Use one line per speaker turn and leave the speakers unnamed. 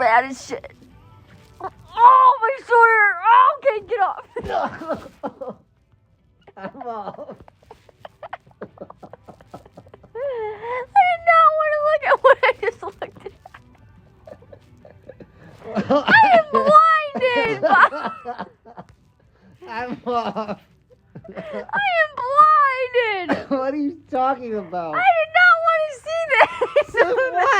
bad as shit. Oh, my shoulder. Oh, okay, get off.
I'm off.
I did not want to look at what I just looked at.
Well,
I am blinded.
I'm off.
I am blinded.
What are you talking about?
I did not want to see this.
What?